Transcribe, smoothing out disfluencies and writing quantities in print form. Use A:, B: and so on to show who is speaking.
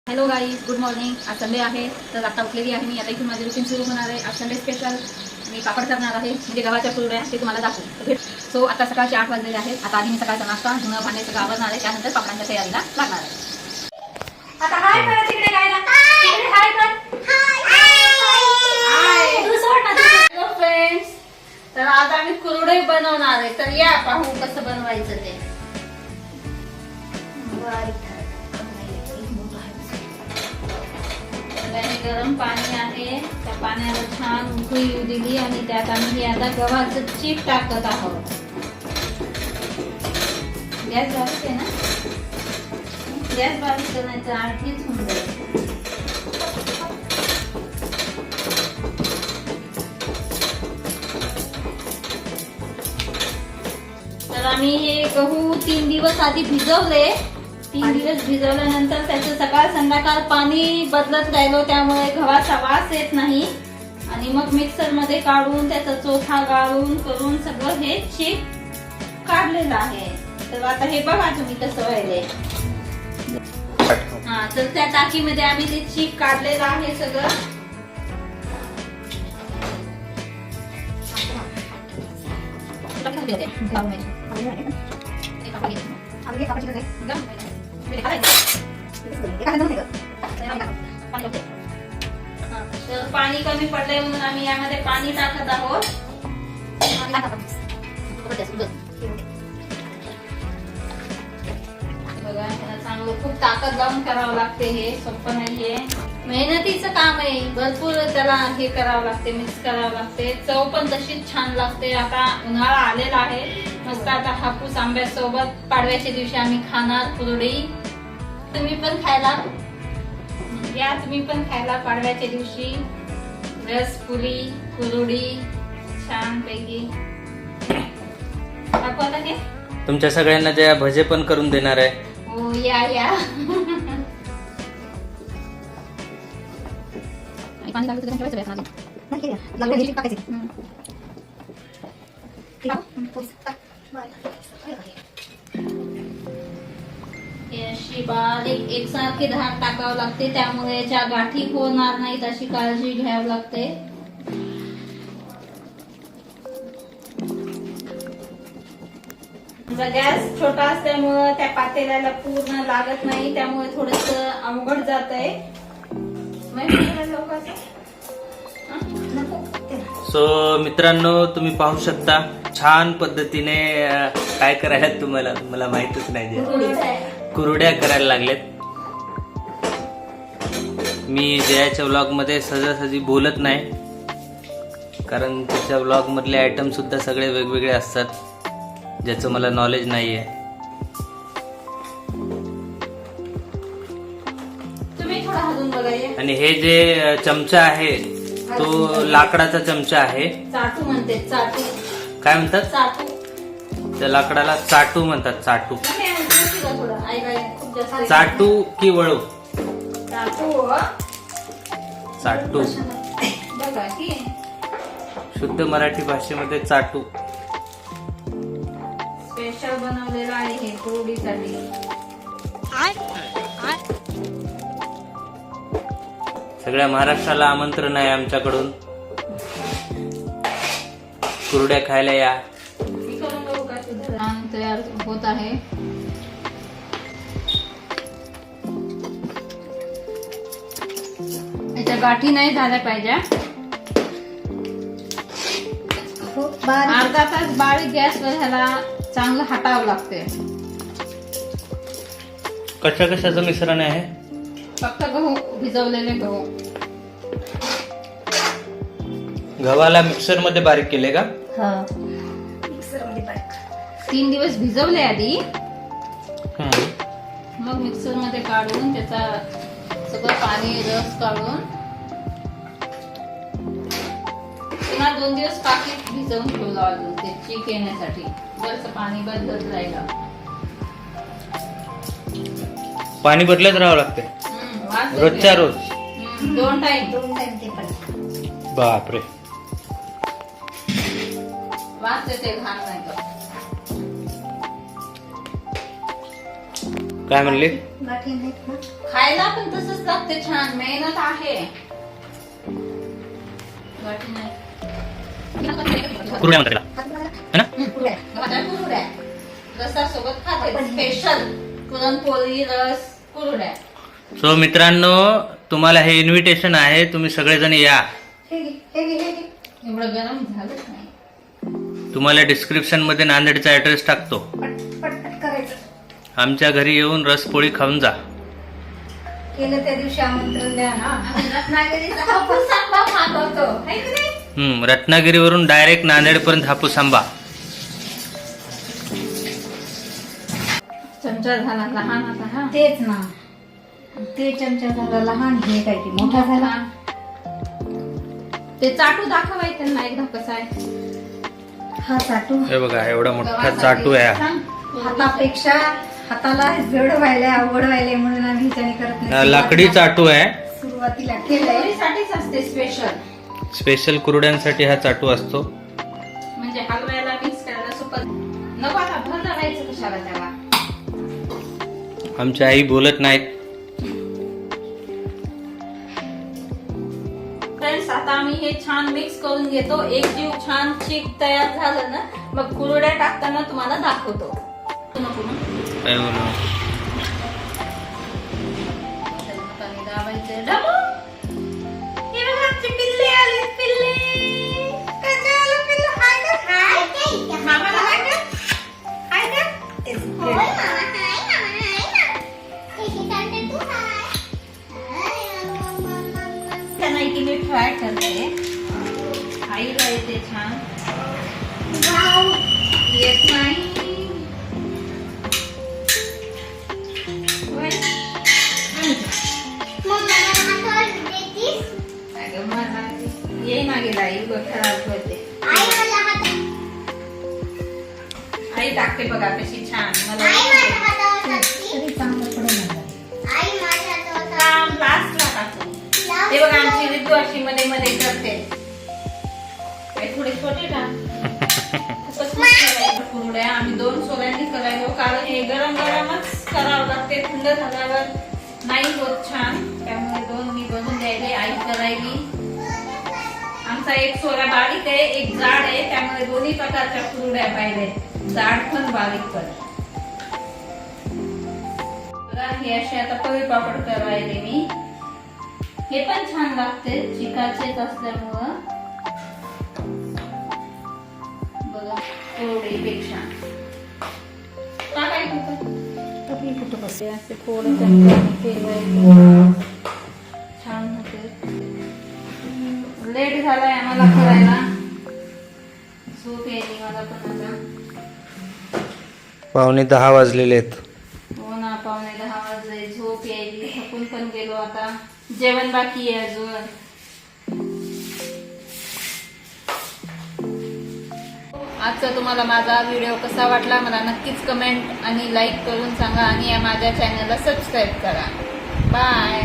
A: Hello guys, good morning. आज Sunday आहे तर आता उठलेली आहे मी. आता इथून माझी रुटीन सुरू होणार आहे. आज संडे स्पेशल मी पापड करणार आहे, म्हणजे गव्हाच्या कुरड्या, ते तुम्हाला दाखवू. सो आता सकाळचे 8 वाजलेले आहेत. आता आधी मी सकाळचा नाश्ता धुणं भांडे सगळं आवरणार आहे, त्यानंतर पापडांच्या तयारीला लागणार आहे. आता हाय करा तिकडे गायला, तिकडे हाय कर. हॅलो फ्रेंड्स, तर आज आम्ही कुरडे बनवणार आहे. तर या पाहू कसं बनवायचं ते. गरम पाणी आहे, त्या पाण्याला छान उकळी येऊ दिली आणि त्यात आम्ही आता गव्हाचं चीक टाकत आहोत. गॅस बारीक आहे ना, गॅस बारीक करण्याचं आधीच होऊन जाईल. तर आम्ही हे गहू 3 दिवस आधी भिजवले. 3 दिवस भिजवल्यानंतर त्याचं सकाळ संध्याकाळ पाणी बदलत राहिलो, त्यामुळे गव्हाचा वास येत नाही. आणि मग मिक्सर मध्ये काढून त्याचा चोथा गाळून करून सगळं हे चीक काढलेलं आहे. तर आता हे बघा तुम्ही कसं व्हायलंय. हा, तर त्या टाकीमध्ये आम्ही ते चीक काढलेलं आहे सगळं. तर पाणी कमी पडलंय म्हणून आम्ही यामध्ये पाणी टाकत आहोत. बघा, चांगलं खूप ताकद लावून करावं लागते. हे सोपं नाहीये, मेहनतीचं काम आहे. भरपूर त्याला हे करावं लागते, मिक्स करावं लागते. चव पण तशीच छान लागते. आता उन्हाळा आलेला आहे, मस्त आता हापूस आंब्यासोबत पाडव्याच्या दिवशी आम्ही खाणार कुरडी. तुम्ही पण खायला या, तुम्ही पण खायला पाडव्याच्या दिवशी रसपुरी कुरडी छान पैकी. दाखवता हे
B: तुमच्या सगळ्यांना जे भजे पण करून देणार आहे.
A: हो, या या. पाणी लागलं तर ठेवायचं अजून. अशी बारीक एकसारखी धार टाकावं लागते, त्यामुळे याच्या गाठी होणार नाहीत अशी काळजी घ्यावी लागते. गॅस छोटा असल्यामुळे त्या पातेल्याला पूर्ण लागत नाही, त्यामुळे थोडस अवघड जात आहे.
B: सो मित्रांनो, तुम्ही पाहू शकता छान पद्धतीने काय करायला तुम्हाला मला माहितच नाही. कुरड्या करायला लागलेत. मी जयाच्या व्लॉग मध्ये सहजासहजी बोलत नाही, कारण त्याच्या व्लॉग मधले आयटम सुद्धा सगळे वेगवेगळे असतात, ज्याचं मला नॉलेज नाहीये. आणि हे जे चमचा आहे तो लाकडाचा चमचा आहे.
A: चाटू म्हणते, चाटू.
B: काय म्हणतात?
A: चाटू.
B: त्या लाकडाला चाटू म्हणतात. चाटू, चाटू की वळू? चाटू. शुद्ध मराठी भाषेमध्ये चाटू.
A: स्पेशल बनवलेला आहे हे कुरडीसाठी.
B: सगळ्या महाराष्ट्राला आमंत्रण आहे आमच्याकडून. कुरड्या खायला या.
A: तयार होत आहे. याच्या गाठी नाही झाल्या पाहिजे. अर्धा तास बारीक गॅसवर ह्याला चांगलं हटावं लागते.
B: कशा कशाचं मिश्रण आहे?
A: फक्त गहू, भिजवलेले गहू.
B: गव्हाला मिक्सर मध्ये बारीक केले का?
A: मिक्सर मध्ये बारीक. 3 दिवस भिजवले आधी, मग मिक्सर मध्ये काढून त्याचा सगळं पाणी रस काढून पुन्हा 2 दिवस पाकीट भिजवून ठेवलं अजून ते चीक येण्यासाठी. बरंच पाणी बदलत राहिलं.
B: पाणी बदलत राहावं लागते रोजच्या रोज.
A: 2 टाइम ते पण.
B: बापरे,
A: वास येते घाण नाही.
B: काय म्हणली?
C: गाठी नाहीत ना.
A: खायला पण तसंच लागते छान, मेहनत आहे. गाठी नाही.
B: कुरड्या म्हणतात त्याला. है ना?
C: पुऱ्या.
A: गव्हाच्या कुरड्या रसासोबत खाते. स्पेशल पुरणपोळी, रस, कुरड्या.
B: सो मित्रांनो, तुम्हाला हे इन्व्हिटेशन आहे, तुम्ही सगळेजण या.
C: हे घे, हे घे, हे घे.
A: एवढं गरम झालंच नाही.
B: तुम्हाला डिस्क्रिप्शन मध्ये नांदेडचा ऍड्रेस टाकतो.
C: पटपट करायचं.
B: आमच्या घरी येऊन रसपोळी खाऊन जा.
C: केलं त्या दिवशी आमंत्रण द्या ना.
A: आम्ही रत्नागिरीचा हापूस आंबा मागवतो, है की नाही?
B: रत्नागिरीवरून डायरेक्ट नांदेड पर्यंत हापूस आंबा.
A: चमचा झाला लहान आता. हा
C: तेच ना, ते चमचा झाला लहान, हे काय की मोठा झाला.
A: ते चाटू दाखवायचं त्यांना एकदा कसं आहे.
C: हा चाटू
B: हे बघा, एवढा मोठा चाटू आहे हा.
A: सांग.
C: हातापेक्षा हाताला जड व्हायला, आवड व्हायला म्हणून आम्ही ह्याच्याने करत नाही.
B: लाकडी चाटू आहे.
C: सुरुवातीला केलंय.
A: पोळीसाठीच असते स्पेशल.
B: स्पेशल कुरड्यांसाठी हा चाटू असतो.
A: म्हणजे हलवायला मिक्स करायला सोपं. नको आता भर लावायचं कशाला त्याला.
B: आमची आई बोलत नाहीत.
A: फ्रेंड्स, आता आम्ही हे छान मिक्स करून घेतो. एक जीव छान चीक तयार झालं ना, मग कुरड्या टाकताना तुम्हाला दाखवतो. नको ना.
B: काय बोलू?
A: पाणी दाबायचं. डबू. हे बघा, आमचे पिल्ले आले, पिल्ले. कसं आलं पिल्लू? हाय का? हाय. मामाला हाय का? हाय का? त्यांना एक मी फ्राय करते. आईला येते छान. येत नाही. अगं मला ये ना गेला आई खराब करते. आई टाकते बघा कशी छान. मला
C: तरी चांगलं पडेल ना.
A: लास्टला टाकतो. ते बघा आमची रिद्दू अशी मध्ये मध्ये करते. थोडे छोटे कुरड्या आम्ही 2 सोऱ्यांनी करायलो, कारण हे गरम गरमच करावं लागते. थंड झाल्यावर नाही होत छान, त्यामुळे 2 मी बनवून द्यायले, आई करायली. आमचा एक सोरा बारीक आहे, एक जाड आहे, त्यामुळे दोन्ही प्रकारच्या कुरड्या पाहिजे, जाड पण बारीक पण. हे असे आता पळी पापड करायले मी. हे पण छान लागते, चिकाचेच असल्यामुळं. बघा पोळीपेक्षा काय
C: कुठं बसते
A: असे थोडं केलं छान होते. लेट झालाय आम्हाला करायला. झोप यायली मला पण आता.
B: 9:45 वाजलेले आहेत.
A: हो ना, 9:45 वाजले. झोप यायली, थकून पण गेलो. आता जेवण बाकी आहे अजून. आजचा तुम्हाला माझा व्हिडिओ कसा वाटला मला नक्कीच कमेंट आणि लाईक करून सांगा, आणि या माझ्या चॅनलला सबस्क्राईब करा. बाय.